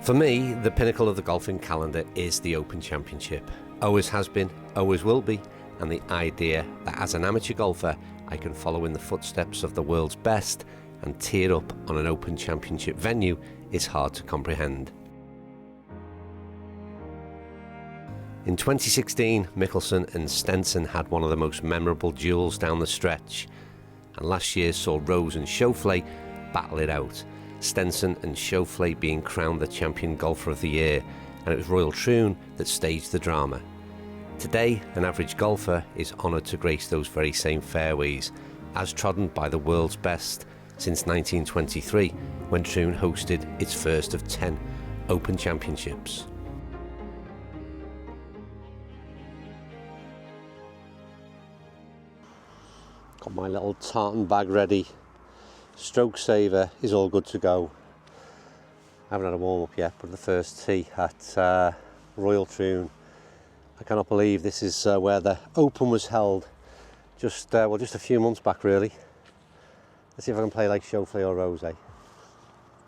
For me, the pinnacle of the golfing calendar is the Open Championship. Always has been, always will be, and the idea that as an amateur golfer I can follow in the footsteps of the world's best and tee it up on an Open Championship venue is hard to comprehend. In 2016, Mickelson and Stenson had one of the most memorable duels down the stretch, and last year saw Rose and Schauffele battle it out, Stenson and Schauffele being crowned the champion golfer of the year, and it was Royal Troon that staged the drama. Today, an average golfer is honoured to grace those very same fairways, as trodden by the world's best since 1923, when Troon hosted its first of 10 Open Championships. Got my little tartan bag ready. Stroke saver is all good to go. I haven't had a warm up yet, but the first tee at Royal Troon. I cannot believe this is where the Open was held just a few months back really. Let's see if I can play like Schauffele or Rose.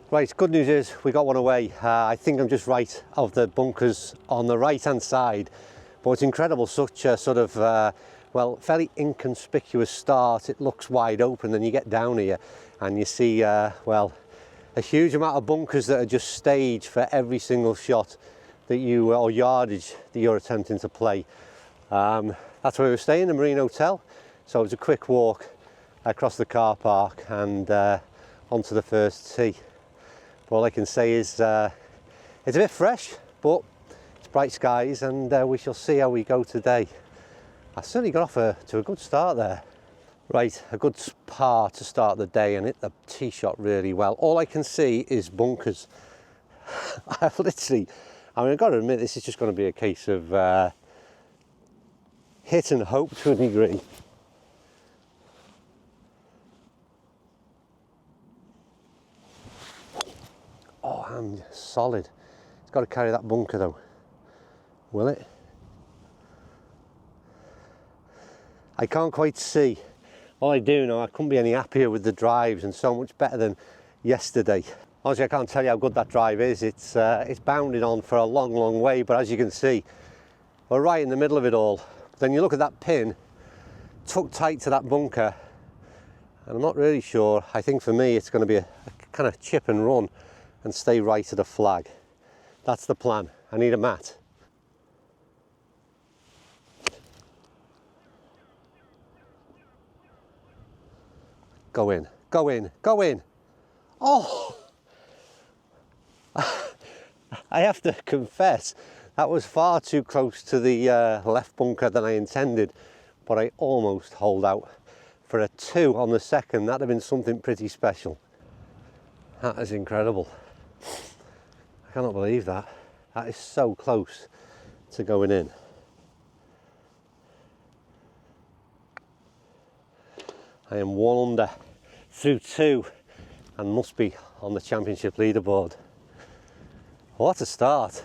Right, good news is we got one away. I think I'm just right of the bunkers on the right hand side, but it's incredible, such a sort of fairly inconspicuous start. It looks wide open, then you get down here and you see a huge amount of bunkers that are just staged for every single shot that you or yardage that you're attempting to play. That's where we were staying, the Marine Hotel, so it was a quick walk across the car park and onto the first tee. But all I can say is it's a bit fresh, but it's bright skies, and we shall see how we go today. I certainly got off to a good start there. Right, a good par to start the day and hit the tee shot really well. All I can see is bunkers. I've got to admit, this is just going to be a case of hit and hope to a degree. Oh, I'm solid. It's got to carry that bunker though. Will it? I can't quite see. All I do know, I couldn't be any happier with the drives, and so much better than yesterday. Honestly, I can't tell you how good that drive is. It's bounded on for a long, long way, but as you can see, we're right in the middle of it all. Then you look at that pin, tucked tight to that bunker, and I'm not really sure. I think for me, it's going to be a kind of chip and run and stay right of the flag. That's the plan. I need a mat. Go in, go in, go in. Oh! I have to confess, that was far too close to the left bunker than I intended, but I almost holed out for a 2 on the second. That'd have been something pretty special. That is incredible. I cannot believe that. That is so close to going in. I am 1 under through 2 and must be on the championship leaderboard. What a start.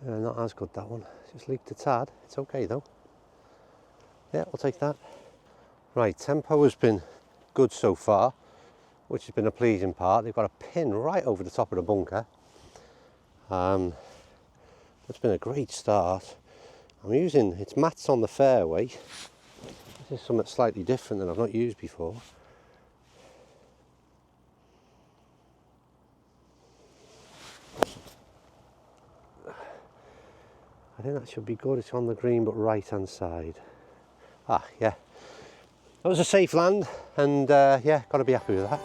Not as good, that one. Just leaked a tad. It's okay though. Yeah, we'll take that. Right, tempo has been good so far, which has been a pleasing part. They've got a pin right over the top of the bunker. It's been a great start. I'm using, it's mats on the fairway. This is something slightly different than I've not used before. I think that should be good. It's on the green but right hand side. Ah, yeah. That was a safe land, and yeah, got to be happy with that.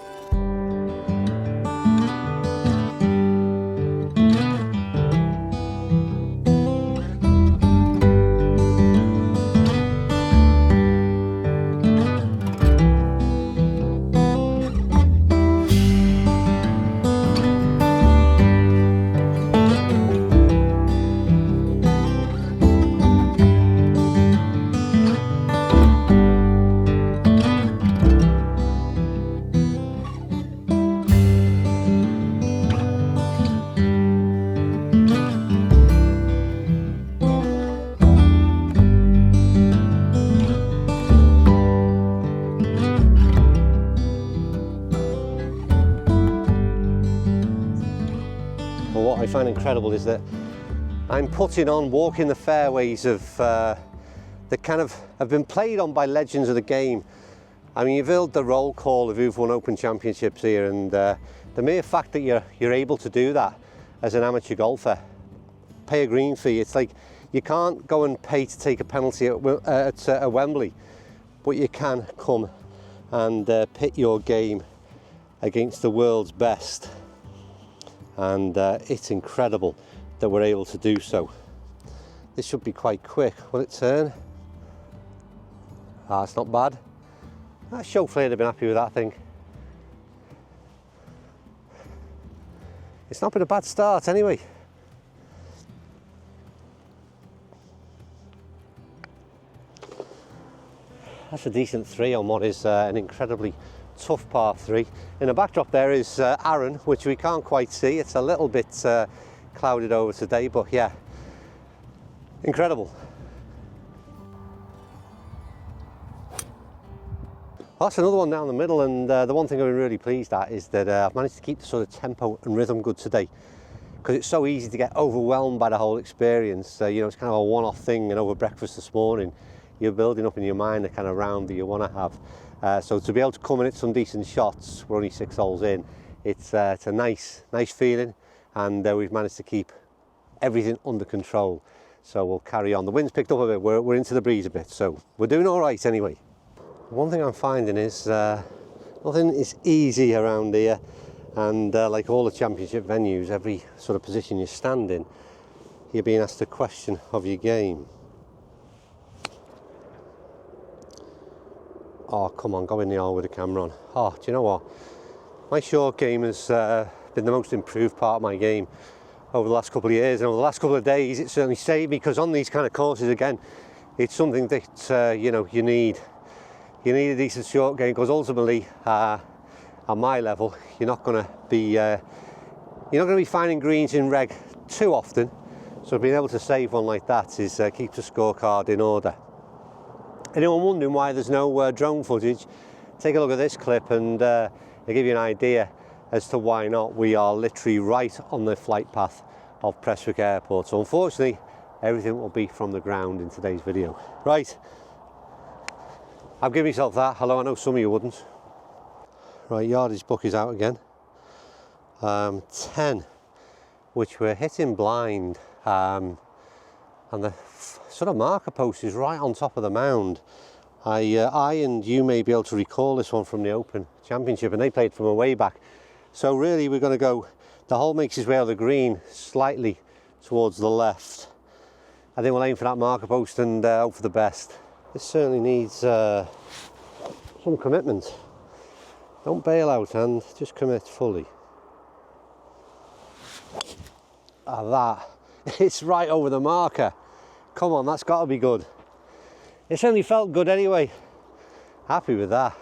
what I find incredible is that I'm putting on, walking the fairways of that kind of have been played on by legends of the game. I mean, you've heard the roll call of who've won Open Championships here, and the mere fact that you're able to do that as an amateur golfer, pay a green fee. It's like you can't go and pay to take a penalty at Wembley, but you can come and pit your game against the world's best, and it's incredible that we're able to do so. This should be quite quick. Will it turn? Ah, it's not bad. That chauffeur would have been happy with that thing. It's not been a bad start anyway. That's a decent 3 on what is an incredibly tough par 3. In the backdrop there is Arran, which we can't quite see. It's a little bit clouded over today, but yeah, incredible. Well, that's another one down the middle, and the one thing I've been really pleased at is that I've managed to keep the sort of tempo and rhythm good today, because it's so easy to get overwhelmed by the whole experience. You know, it's kind of a one-off thing, and over breakfast this morning you're building up in your mind the kind of round that you want to have. So to be able to come in at some decent shots, we're only 6 holes in, it's a nice feeling, and we've managed to keep everything under control. So we'll carry on. The wind's picked up a bit, we're into the breeze a bit, so we're doing all right anyway. One thing I'm finding is nothing is easy around here, and like all the championship venues, every sort of position you stand in, you're being asked a question of your game. Oh, come on, go in the hole with the camera on. Oh, do you know what? My short game has been the most improved part of my game over the last couple of years, and over the last couple of days it certainly saved me, because on these kind of courses, again, it's something that you know, you need a decent short game, because ultimately at my level you're not going to be finding greens in reg too often, so being able to save one like that is keeps the scorecard in order. Anyone wondering why there's no drone footage, take a look at this clip and it'll give you an idea as to why not. We are literally right on the flight path of Prestwick Airport, so unfortunately everything will be from the ground in today's video. Right, I've given myself that, although I know some of you wouldn't. Right, yardage book is out again. 10, which we're hitting blind, and the sort of marker post is right on top of the mound. I and you may be able to recall this one from the Open Championship, and they played from a way back. So really we're going to go, the hole makes its way out of the green slightly towards the left. I think we'll aim for that marker post and hope for the best. This certainly needs some commitment. Don't bail out and just commit fully. Ah, that, it's right over the marker. Come on, that's got to be good. It certainly felt good anyway. Happy with that.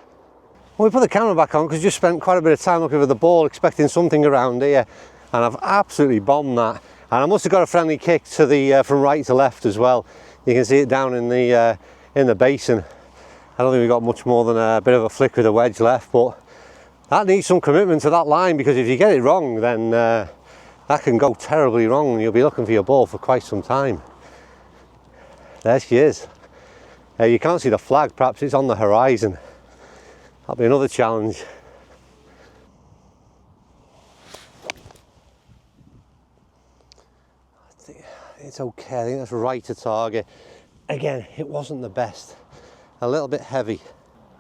Well, we put the camera back on because we just spent quite a bit of time looking for the ball, expecting something around here, and I've absolutely bombed that. And I must have got a friendly kick to the from right to left as well. You can see it down in the basin. I don't think we've got much more than a bit of a flick with a wedge left, but that needs some commitment to that line, because if you get it wrong, then that can go terribly wrong and you'll be looking for your ball for quite some time. There she is. You can't see the flag, perhaps it's on the horizon. That'll be another challenge. I think it's okay, I think that's right to target. Again, it wasn't the best, a little bit heavy.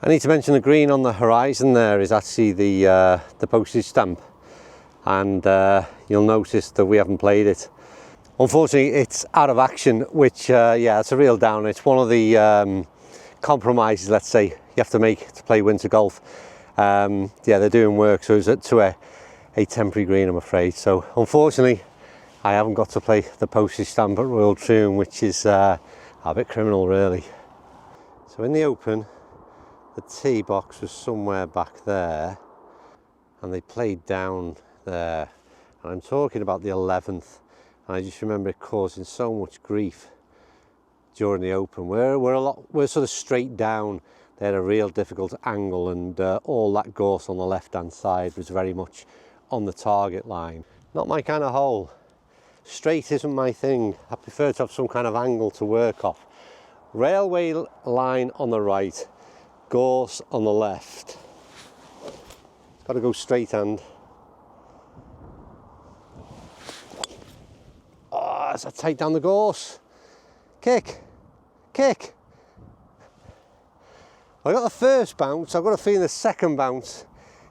I need to mention the green on the horizon there is actually the Postage Stamp, and you'll notice that we haven't played it. Unfortunately, it's out of action, which yeah, it's a real downer. It's one of the compromises, let's say, you have to make to play winter golf. Yeah, they're doing work, so it's to a temporary green, I'm afraid. So unfortunately, I haven't got to play the Postage Stamp at Royal Troon, which is a bit criminal, really. So in the Open, the tee box was somewhere back there, and they played down there. And I'm talking about the 11th, and I just remember it causing so much grief during the Open. We're sort of straight down. They had a real difficult angle, and all that gorse on the left-hand side was very much on the target line. Not my kind of hole. Straight isn't my thing. I prefer to have some kind of angle to work off. Railway line on the right, gorse on the left. It's got to go straight hand. Oh, as I take down the gorse. Kick, kick. I got the first bounce. I've got a feeling the second bounce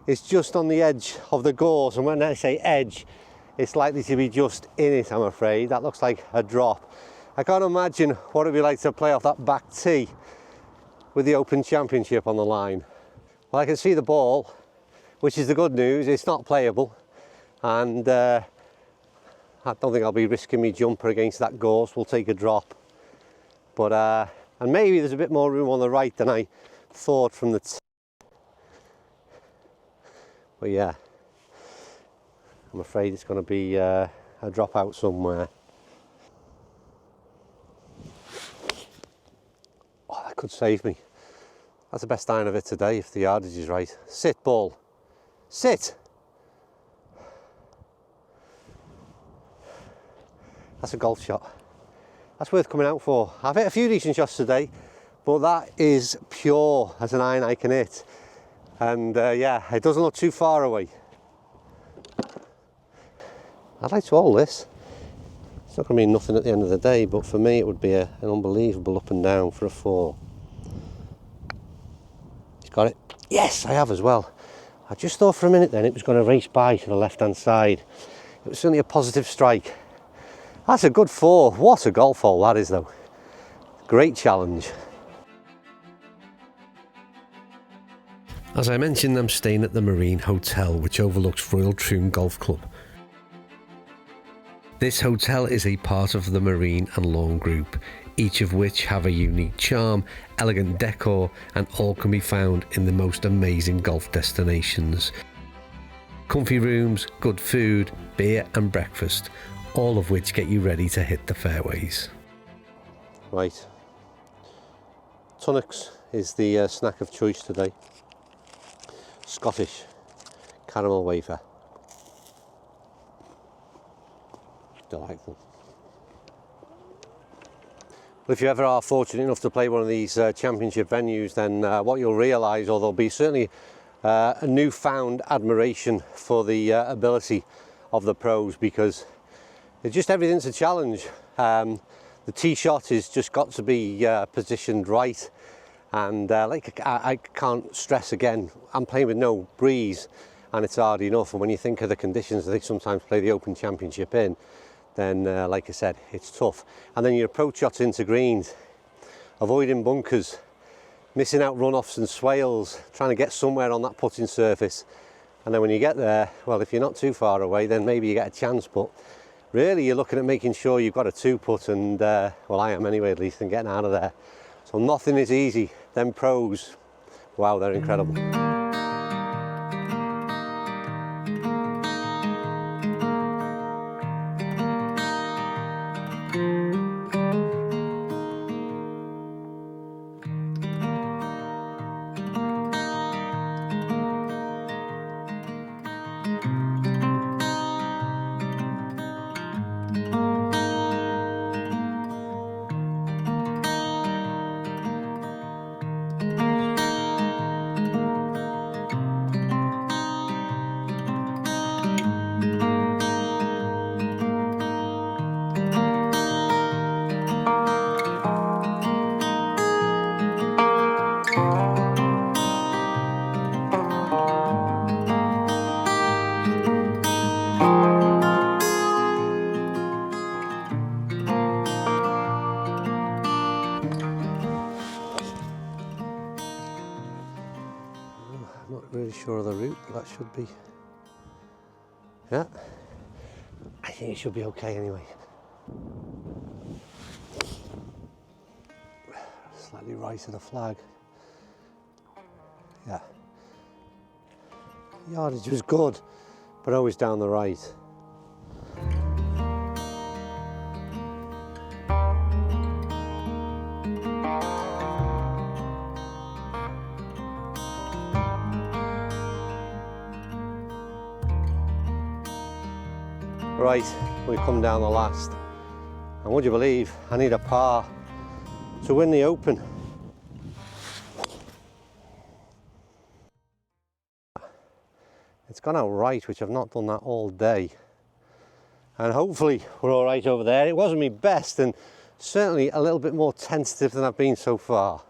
is just on the edge of the gorse, and when I say edge, it's likely to be just in it, I'm afraid. That looks like a drop. I can't imagine what it'd be like to play off that back tee with the Open Championship on the line. Well, I can see the ball, which is the good news. It's not playable, and I don't think I'll be risking me jumper against that gorse. We'll take a drop, but and maybe there's a bit more room on the right than I thought from the tee. But yeah, I'm afraid it's going to be a drop out somewhere. Oh, that could save me. That's the best iron of it today if the yardage is right. Sit, ball. Sit! That's a golf shot. That's worth coming out for. I've hit a few decent shots today, but that is pure as an iron I can hit. And yeah, it doesn't look too far away. I'd like to hold this. It's not going to mean nothing at the end of the day, but for me it would be an unbelievable up and down for a 4. He's got it. Yes, I have as well. I just thought for a minute then it was going to race by to the left-hand side. It was certainly a positive strike. That's a good 4. What a golf hole that is, though. Great challenge. As I mentioned, I'm staying at the Marine Hotel, which overlooks Royal Troon Golf Club. This hotel is a part of the Marine and Lawn Group, each of which have a unique charm, elegant decor, and all can be found in the most amazing golf destinations. Comfy rooms, good food, beer and breakfast, all of which get you ready to hit the fairways. Right, Tunnocks is the snack of choice today. Scottish caramel wafer. Delightful. Well, if you ever are fortunate enough to play one of these championship venues, then what you'll realise, or there'll be certainly a newfound admiration for the ability of the pros, because it's just everything's a challenge. The tee shot has just got to be positioned right, and like I can't stress again, I'm playing with no breeze and it's hard enough, and when you think of the conditions that they sometimes play the Open Championship in, then like I said, it's tough. And then your approach shots into greens, avoiding bunkers, missing out runoffs and swales, trying to get somewhere on that putting surface, and then when you get there, well, if you're not too far away, then maybe you get a chance, but really you're looking at making sure you've got a 2-putt, and well, I am anyway, at least, and getting out of there. So nothing is easy. Them pros, wow, they're incredible. Really sure of the route, but that should be, yeah, I think it should be okay anyway. Slightly right of the flag. Yeah, yardage was good, but always down the right. Right, we come down the last, and would you believe I need a par to win the Open. It's gone out right, which I've not done that all day, and hopefully we're all right over there. It wasn't my best, and certainly a little bit more tentative than I've been so far.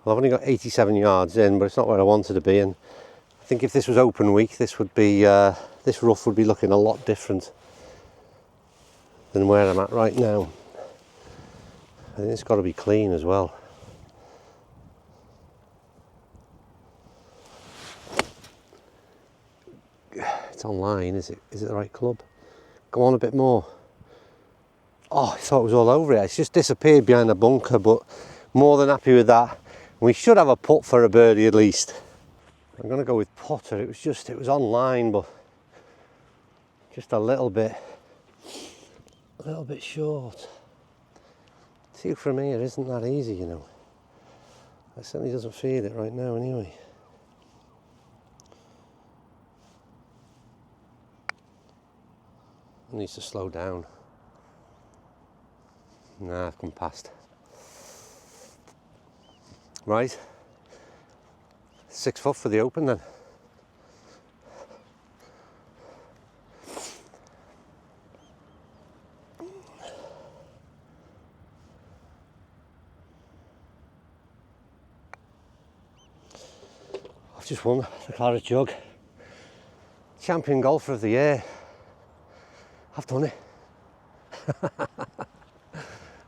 Well, I've only got 87 yards in, but it's not where I wanted to be, and I think if this was Open week, this would be this rough would be looking a lot different than where I'm at right now. I think it's got to be clean as well. It's online, is it? Is it the right club? Go on a bit more. Oh, I thought it was all over it. It's just disappeared behind the bunker, but more than happy with that. We should have a putt for a birdie at least. I'm going to go with putter. It was online, but just a little bit short. Two from here isn't that easy, you know. It certainly doesn't feel it right now anyway. It needs to slow down. Nah, I've come past. Right. 6 foot for the Open then. I've just won the Claret Jug. Champion golfer of the year. I've done it.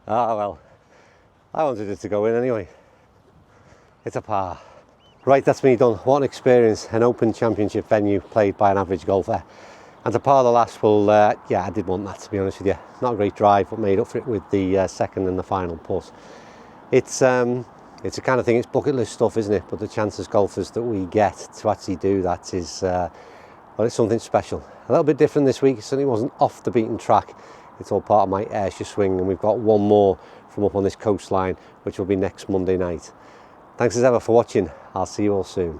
Ah well, I wanted it to go in anyway. It's a par. Right, that's me done. What an experience. An Open Championship venue played by an average golfer. And to par the last, well, yeah, I did want that, to be honest with you. Not a great drive, but made up for it with the second and the final putt. It's the kind of thing, it's bucket list stuff, isn't it? But the chances golfers that we get to actually do that is, well, it's something special. A little bit different this week. It certainly wasn't off the beaten track. It's all part of my Ayrshire swing, and we've got one more from up on this coastline, which will be next Monday night. Thanks as ever for watching. I'll see you all soon.